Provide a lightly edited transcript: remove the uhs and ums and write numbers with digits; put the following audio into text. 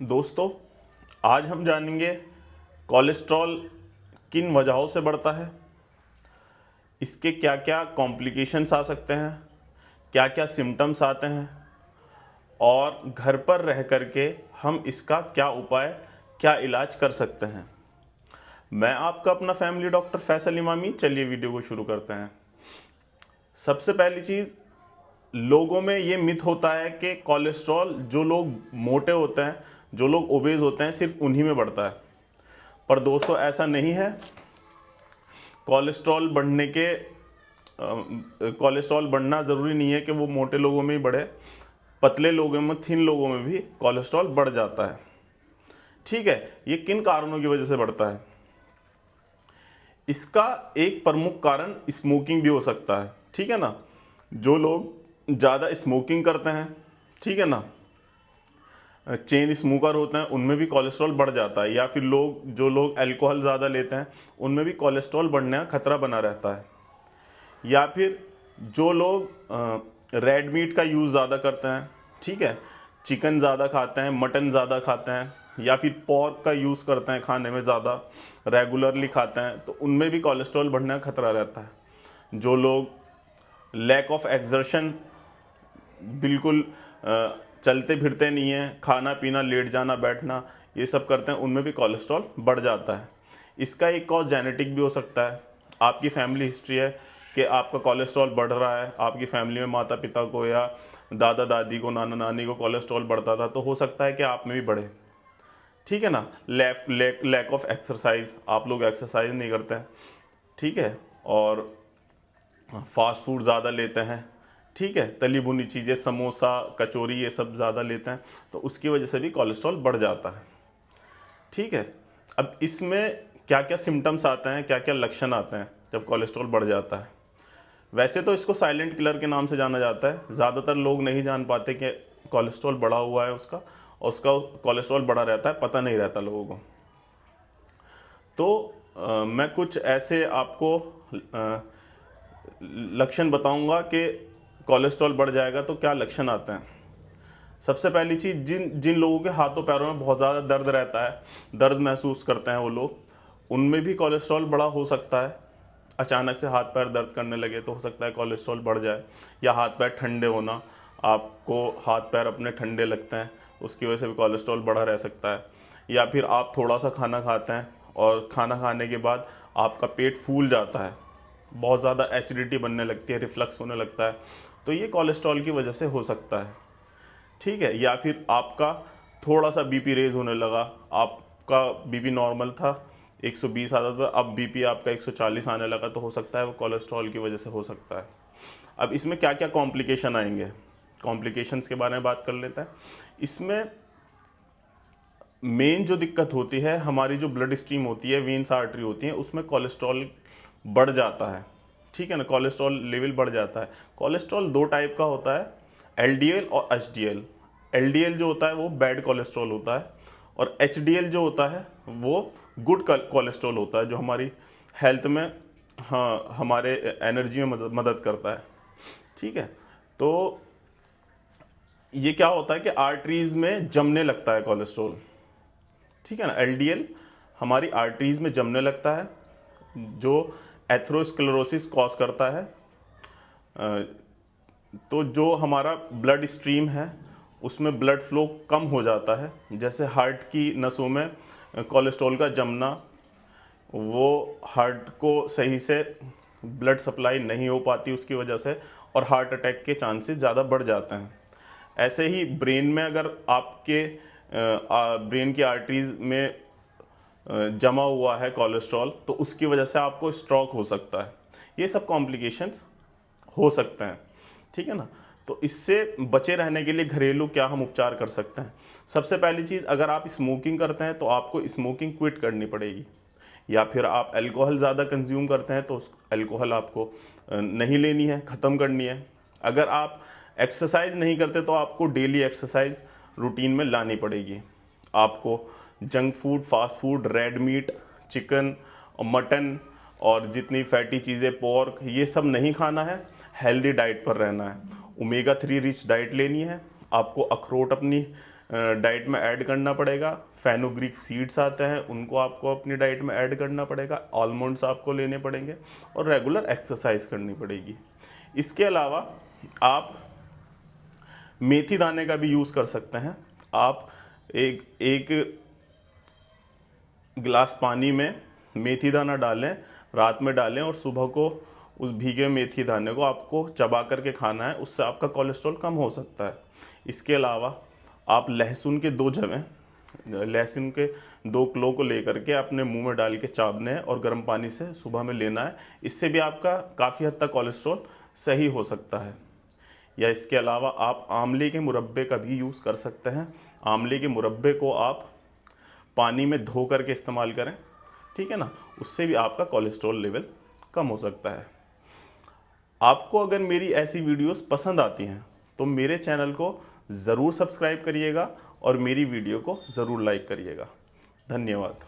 दोस्तों, आज हम जानेंगे कोलेस्ट्रॉल किन वजहों से बढ़ता है, इसके क्या क्या कॉम्प्लिकेशंस आ सकते हैं, क्या क्या सिम्टम्स आते हैं और घर पर रह कर के हम इसका क्या उपाय, क्या इलाज कर सकते हैं। मैं आपका अपना फैमिली डॉक्टर फैसल इमामी। चलिए वीडियो को शुरू करते हैं। सबसे पहली चीज़, लोगों में ये मिथ होता है कि कोलेस्ट्रॉल, जो लोग मोटे होते हैं, जो लोग ओबेज होते हैं, सिर्फ उन्हीं में बढ़ता है। पर दोस्तों, ऐसा नहीं है। कोलेस्ट्रॉल बढ़ने के कोलेस्ट्रॉल बढ़ना ज़रूरी नहीं है कि वो मोटे लोगों में ही बढ़े। पतले लोगों में, थिन लोगों में भी कोलेस्ट्रॉल बढ़ जाता है। ठीक है, ये किन कारणों की वजह से बढ़ता है? इसका एक प्रमुख कारण स्मोकिंग भी हो सकता है। ठीक है ना, जो लोग ज़्यादा स्मोकिंग करते हैं, ठीक है ना, चेन स्मोकर होते हैं, उनमें भी कोलेस्ट्रॉल बढ़ जाता है। या फिर जो लोग अल्कोहल ज़्यादा लेते हैं, उनमें भी कोलेस्ट्रॉल बढ़ने का खतरा बना रहता है। या फिर जो लोग रेड मीट का यूज़ ज़्यादा करते हैं, ठीक है, चिकन ज़्यादा खाते हैं, मटन ज़्यादा खाते हैं, या फिर पॉर्क का यूज़ करते हैं खाने में ज़्यादा, रेगुलरली खाते हैं, तो उनमें भी कोलेस्ट्रॉल बढ़ने का खतरा रहता है। जो लोग लैक ऑफ एक्सर्शन, बिल्कुल चलते फिरते नहीं हैं, खाना पीना, लेट जाना, बैठना, ये सब करते हैं, उनमें भी कोलेस्ट्रॉल बढ़ जाता है। इसका एक कॉज जेनेटिक भी हो सकता है। आपकी फैमिली हिस्ट्री है कि आपका कोलेस्ट्रॉल बढ़ रहा है, आपकी फैमिली में माता पिता को या दादा दादी को, नाना नानी को कोलेस्ट्रॉल बढ़ता था, तो हो सकता है कि आप में भी बढ़े। ठीक है ना। लैक ऑफ एक्सरसाइज, आप लोग एक्सरसाइज नहीं करते हैं, ठीक है, और फास्ट फूड ज़्यादा लेते हैं, ठीक है, तली भुनी चीज़ें, समोसा, कचौरी, ये सब ज़्यादा लेते हैं, तो उसकी वजह से भी कोलेस्ट्रॉल बढ़ जाता है। ठीक है। अब इसमें क्या क्या सिम्टम्स आते हैं, क्या क्या लक्षण आते हैं जब कोलेस्ट्रॉल बढ़ जाता है? वैसे तो इसको साइलेंट किलर के नाम से जाना जाता है। ज़्यादातर लोग नहीं जान पाते कि कोलेस्ट्रॉल बढ़ा हुआ है उसका, और उसका कोलेस्ट्रॉल बढ़ा रहता है, पता नहीं रहता लोगों को। तो मैं कुछ ऐसे आपको लक्षण बताऊंगा कि कोलेस्ट्रॉल बढ़ जाएगा तो क्या लक्षण आते हैं। सबसे पहली चीज़, जिन जिन लोगों के हाथों पैरों में बहुत ज़्यादा दर्द रहता है, दर्द महसूस करते हैं वो लोग, उनमें भी कोलेस्ट्रॉल बढ़ा हो सकता है। अचानक से हाथ पैर दर्द करने लगे तो हो सकता है कोलेस्ट्रॉल बढ़ जाए। या हाथ पैर ठंडे होना, आपको हाथ पैर अपने ठंडे लगते हैं, उसकी वजह से भी कोलेस्ट्रॉल बढ़ा रह सकता है। या फिर आप थोड़ा सा खाना खाते हैं और खाना खाने के बाद आपका पेट फूल जाता है, बहुत ज़्यादा एसिडिटी बनने लगती है, रिफ्लक्स होने लगता है, तो ये कोलेस्ट्रॉल की वजह से हो सकता है। ठीक है। या फिर आपका थोड़ा सा बीपी रेज होने लगा, आपका बीपी नॉर्मल था, 120 आता था, अब बीपी आपका 140 आने लगा, तो हो सकता है वो कोलेस्ट्रॉल की वजह से हो सकता है। अब इसमें क्या क्या कॉम्प्लिकेशन आएंगे, कॉम्प्लिकेशंस के बारे में बात कर लेते हैं। इसमें मेन जो दिक्कत होती है, हमारी जो ब्लड स्ट्रीम होती है, वेन्स आर्टरी होती हैं, उसमें कोलेस्ट्रॉल बढ़ जाता है। ठीक है ना, कोलेस्ट्रॉल लेवल बढ़ जाता है। कोलेस्ट्रॉल दो टाइप का होता है, एलडीएल और एचडीएल। एलडीएल जो होता है वो बैड कोलेस्ट्रॉल होता है, और एचडीएल जो होता है वो गुड कोलेस्ट्रॉल होता है, जो हमारी हेल्थ में, हाँ, हमारे एनर्जी में मदद करता है। ठीक है। तो ये क्या होता है कि आर्टरीज में जमने लगता है कोलेस्ट्रॉल। ठीक है ना, एलडीएल हमारी आर्टरीज में जमने लगता है, जो एथेरोस्क्लेरोसिस कॉज करता है। तो जो हमारा ब्लड स्ट्रीम है उसमें ब्लड फ्लो कम हो जाता है। जैसे हार्ट की नसों में कोलेस्ट्रॉल का जमना, वो हार्ट को सही से ब्लड सप्लाई नहीं हो पाती उसकी वजह से, और हार्ट अटैक के चांसेस ज़्यादा बढ़ जाते हैं। ऐसे ही ब्रेन में, अगर आपके ब्रेन की आर्टरीज में जमा हुआ है कोलेस्ट्रॉल, तो उसकी वजह से आपको स्ट्रोक हो सकता है। ये सब कॉम्प्लिकेशंस हो सकते हैं। ठीक है ना। तो इससे बचे रहने के लिए घरेलू क्या हम उपचार कर सकते हैं? सबसे पहली चीज़, अगर आप स्मोकिंग करते हैं तो आपको स्मोकिंग क्विट करनी पड़ेगी। या फिर आप अल्कोहल ज़्यादा कंज्यूम करते हैं तो उस अल्कोहल आपको नहीं लेनी है, ख़त्म करनी है। अगर आप एक्सरसाइज नहीं करते तो आपको डेली एक्सरसाइज रूटीन में लानी पड़ेगी। आपको junk food, fast food, red meat, chicken और मटन और जितनी फैटी चीज़ें, पोर्क, ये सब नहीं खाना है। हेल्दी डाइट पर रहना है। ओमेगा 3 रिच डाइट लेनी है। आपको अखरोट अपनी डाइट में ऐड करना पड़ेगा। फेनुग्रीक सीड्स आते हैं, उनको आपको अपनी डाइट में ऐड करना पड़ेगा। आलमंड्स आपको लेने पड़ेंगे और रेगुलर एक्सरसाइज करनी पड़ेगी। इसके अलावा आप मेथी दाने का भी यूज़ कर सकते हैं। आप एक गिलास पानी में मेथी दाना डालें, रात में डालें और सुबह को उस भीगे मेथी दाने को आपको चबा करके खाना है। उससे आपका कोलेस्ट्रॉल कम हो सकता है। इसके अलावा आप लहसुन के 2 जवें, लहसुन के 2 क्लो को लेकर के अपने मुंह में डाल के चावने हैं और गर्म पानी से सुबह में लेना है। इससे भी आपका काफ़ी हद तक कोलेस्ट्रॉल सही हो सकता है। या इसके अलावा आप आंवले के मुरब्बे का भी यूज़ कर सकते हैं। आंवले के मुरब्बे को आप पानी में धो करके इस्तेमाल करें, ठीक है ना, उससे भी आपका कोलेस्ट्रॉल लेवल कम हो सकता है। आपको अगर मेरी ऐसी वीडियोस पसंद आती हैं तो मेरे चैनल को ज़रूर सब्सक्राइब करिएगा और मेरी वीडियो को ज़रूर लाइक करिएगा। धन्यवाद।